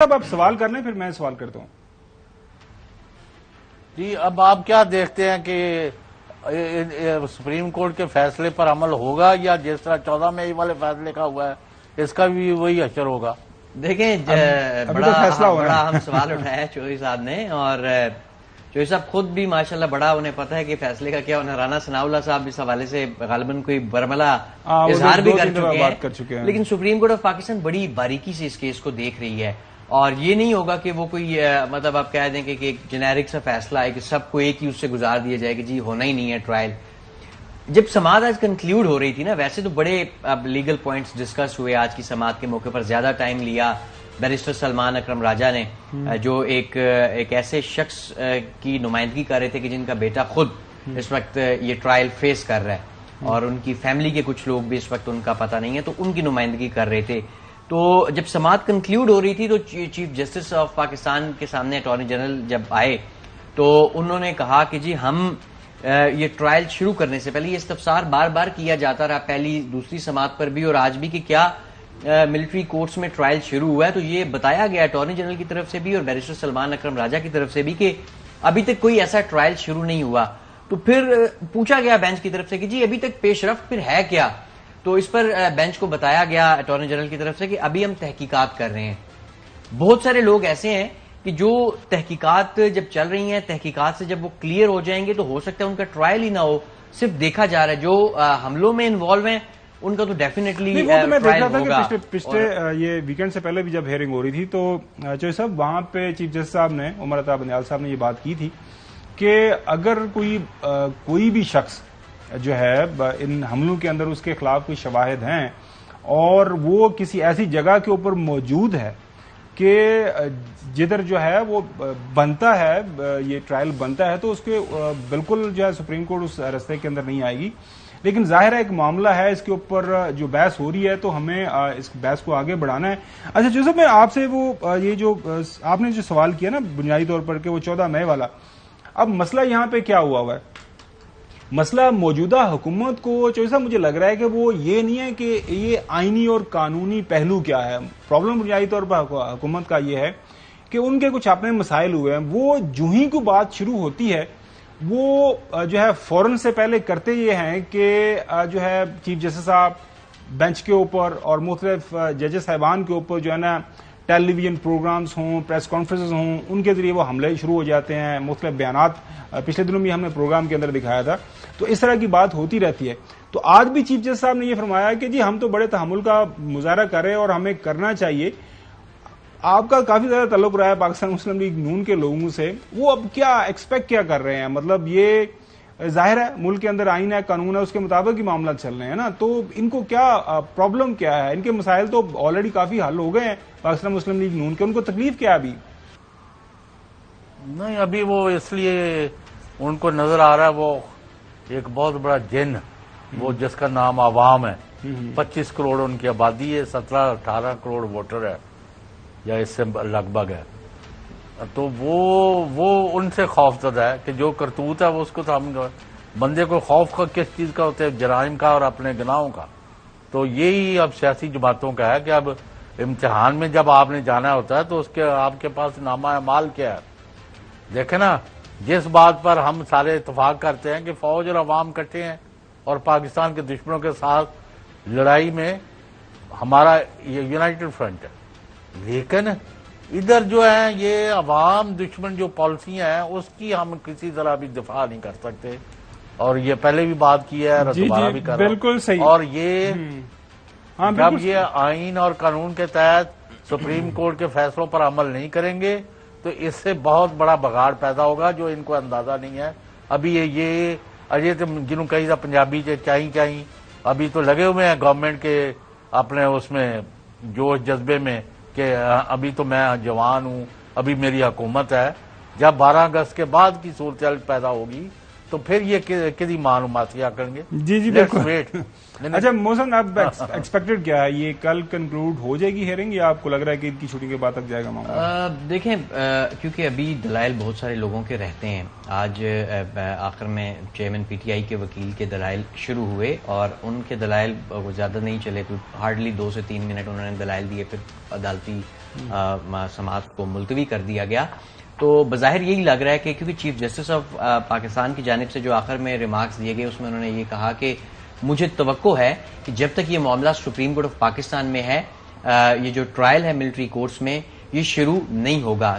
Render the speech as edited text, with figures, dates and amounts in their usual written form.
اب آپ سوال کر لیں پھر میں سوال کرتا ہوں. جی اب آپ کیا دیکھتے ہیں کہ سپریم کورٹ کے فیصلے پر عمل ہوگا یا جس طرح 14 مئی والے فیصلے کا ہوا ہے اس کا بھی وہی اثر ہوگا؟ دیکھیں بڑا اہم سوال اٹھایا ہے چوہدری صاحب نے، اور چوہدری صاحب خود بھی ماشاءاللہ بڑا انہیں پتہ ہے کہ فیصلے کا کیا ہونا. رانا ثناء اللہ صاحب اس حوالے سے غالباً کوئی برملا اظہار بھی کر چکے ہیں، لیکن سپریم کورٹ آف پاکستان بڑی باریکی سے اس کیس کو دیکھ رہی ہے. اور یہ نہیں ہوگا کہ وہ کوئی مطلب آپ کہہ دیں کہ ایک جنیرک سا فیصلہ ہے کہ سب کو ایک ہی اس سے گزار دیا جائے کہ جی ہونا ہی نہیں ہے ٹرائل. جب سماعت آج کنکلیوڈ ہو رہی تھی نا، ویسے تو بڑے لیگل پوائنٹس ڈسکس ہوئے آج کی سماعت کے موقع پر. زیادہ ٹائم لیا بیرسٹر سلمان اکرم راجہ نے، جو ایک ایسے شخص کی نمائندگی کر رہے تھے کہ جن کا بیٹا خود اس وقت یہ ٹرائل فیس کر رہا ہے اور ان کی فیملی کے کچھ لوگ بھی اس وقت ان کا پتہ نہیں ہے، تو ان کی نمائندگی کر رہے تھے. تو جب سماعت کنکلیوڈ ہو رہی تھی تو چیف جسٹس آف پاکستان کے سامنے اٹارنی جنرل جب آئے تو انہوں نے کہا کہ جی ہم یہ ٹرائل شروع کرنے سے پہلے یہ استفسار بار بار کیا جاتا رہا، پہلی دوسری سماعت پر بھی اور آج بھی، کہ کیا ملٹری کورٹس میں ٹرائل شروع ہوا ہے. تو یہ بتایا گیا اٹارنی جنرل کی طرف سے بھی اور بیرسٹر سلمان اکرم راجہ کی طرف سے بھی کہ ابھی تک کوئی ایسا ٹرائل شروع نہیں ہوا. تو پھر پوچھا گیا بینچ کی طرف سے کہ جی ابھی تک پیش رفت پھر ہے کیا؟ تو اس پر بینچ کو بتایا گیا اٹارنی جنرل کی طرف سے کہ ابھی ہم تحقیقات کر رہے ہیں. بہت سارے لوگ ایسے ہیں کہ جو تحقیقات جب چل رہی ہیں، تحقیقات سے جب وہ کلیئر ہو جائیں گے تو ہو سکتا ہے ان کا ٹرائل ہی نہ ہو، صرف دیکھا جا رہا ہے. جو حملوں میں انوالو ہیں ان کا تو ڈیفینیٹلی میں دیکھ رہا تھا کہ پچھلے یہ ویکینڈ سے پہلے بھی جب ہیئرنگ ہو رہی تھی تو چوہدری صاحب وہاں پہ چیف جسٹس صاحب نے، عمر عطا بندیال صاحب نے یہ بات کی تھی کہ اگر کوئی بھی شخص جو ہے ان حملوں کے اندر اس کے خلاف کوئی شواہد ہیں اور وہ کسی ایسی جگہ کے اوپر موجود ہے کہ جدھر جو ہے وہ بنتا ہے، یہ ٹرائل بنتا ہے، تو اس کے بالکل جو ہے سپریم کورٹ اس رستے کے اندر نہیں آئے گی. لیکن ظاہر ہے ایک معاملہ ہے، اس کے اوپر جو بحث ہو رہی ہے تو ہمیں اس بحث کو آگے بڑھانا ہے. اچھا جوزف، میں آپ سے یہ جو آپ نے جو سوال کیا نا بنیادی طور پر کہ وہ 14 مئی والا، اب مسئلہ یہاں پہ کیا ہوا ہے؟ مسئلہ موجودہ حکومت کو چوہدری صاحب مجھے لگ رہا ہے کہ وہ یہ نہیں ہے کہ یہ آئینی اور قانونی پہلو کیا ہے. پرابلم بنیادی طور پر حکومت کا یہ ہے کہ ان کے کچھ اپنے مسائل ہوئے ہیں، وہ جو ہی کوئی بات شروع ہوتی ہے وہ جو ہے فوراً سے پہلے کرتے یہ ہیں کہ جو ہے چیف جسٹس صاحب بینچ کے اوپر اور مختلف ججز صاحبان کے اوپر جو ہے نا ٹیلی ویژن پروگرامز ہوں، پریس کانفرنسز ہوں، ان کے ذریعے وہ حملے شروع ہو جاتے ہیں، مختلف بیانات پچھلے دنوں بھی ہم نے پروگرام کے اندر دکھایا تھا. تو اس طرح کی بات ہوتی رہتی ہے. تو آج بھی چیف جسٹس صاحب نے یہ فرمایا کہ جی ہم تو بڑے تحمل کا مظاہرہ کر رہے ہیں اور ہمیں کرنا چاہیے. آپ کا کافی زیادہ تعلق رہا ہے پاکستان مسلم لیگ نون کے لوگوں سے، وہ اب کیا ایکسپیکٹ کیا کر رہے ہیں؟ مطلب یہ ظاہر ہے ملک کے اندر آئین ہے، قانون ہے، اس کے مطابق ہی معاملات چل رہے ہیں نا، تو ان کو کیا پرابلم کیا ہے؟ ان کے مسائل تو آلریڈی کافی حل ہو گئے ہیں پاکستان مسلم لیگ نون کے، ان کو تکلیف کیا ابھی؟ نہیں، ابھی وہ اس لیے ان کو نظر آ رہا ہے وہ ایک بہت بڑا جن، وہ جس کا نام عوام ہے. 25 کروڑ ان کی آبادی ہے، 17-18 کروڑ ووٹر ہے یا اس سے لگ بھگ ہے. تو وہ ان سے خوف زدہ ہے کہ جو کرتوت ہے وہ اس کو تو ہم بندے کو خوف کا کس چیز کا ہوتا ہے؟ جرائم کا اور اپنے گناہوں کا. تو یہی اب سیاسی جماعتوں کا ہے کہ اب امتحان میں جب آپ نے جانا ہوتا ہے تو اس کے آپ کے پاس نامہ اعمال کیا ہے. دیکھیں نا، جس بات پر ہم سارے اتفاق کرتے ہیں کہ فوج اور عوام کٹھے ہیں اور پاکستان کے دشمنوں کے ساتھ لڑائی میں ہمارا یونائٹڈ فرنٹ ہے، لیکن ادھر جو ہے یہ عوام دشمن جو پالیسیاں ہیں اس کی ہم کسی طرح بھی دفاع نہیں کر سکتے. اور یہ پہلے بھی بات کی ہے اور دوبارہ بھی کر رہا ہوں. بالکل صحیح. اور یہ جب یہ آئین اور قانون کے تحت سپریم کورٹ کے فیصلوں پر عمل نہیں کریں گے تو اس سے بہت بڑا بگاڑ پیدا ہوگا جو ان کو اندازہ نہیں ہے. ابھی یہ اجے تو جنہوں کہیں تھا پنجابی چاہیں ابھی تو لگے ہوئے ہیں گورنمنٹ کے اپنے اس میں جوش جذبے میں کہ ابھی تو میں جوان ہوں، ابھی میری حکومت ہے. جب 12 اگست کے بعد کی صورتحال پیدا ہوگی تو پھر یہ کسی معلومات کیا کریں گے. جی بالکل. اچھا محسن، اب ایکسپیکٹڈ کیا ہے؟ یہ کل کنکلوڈ ہو جائے گی ہیئرنگ یا آپ کو لگ رہا ہے کہ عید کی چھٹی کے بعد تک جائے گا معاملہ؟ دیکھیں، کیونکہ ابھی دلائل بہت سارے لوگوں کے رہتے ہیں. آج آخر میں چیئرمین پی ٹی آئی کے وکیل کے دلائل شروع ہوئے اور ان کے دلائل زیادہ نہیں چلے، ہارڈلی 2 سے 3 منٹ انہوں نے دلائل دیے، پھر عدالتی سماعت کو ملتوی کر دیا گیا. تو بظاہر یہی لگ رہا ہے کہ کیونکہ چیف جسٹس آف پاکستان کی جانب سے جو آخر میں ریمارکس دیے گئے اس میں انہوں نے یہ کہا کہ مجھے توقع ہے کہ جب تک یہ معاملہ سپریم کورٹ آف پاکستان میں ہے یہ جو ٹرائل ہے ملٹری کورٹس میں یہ شروع نہیں ہوگا.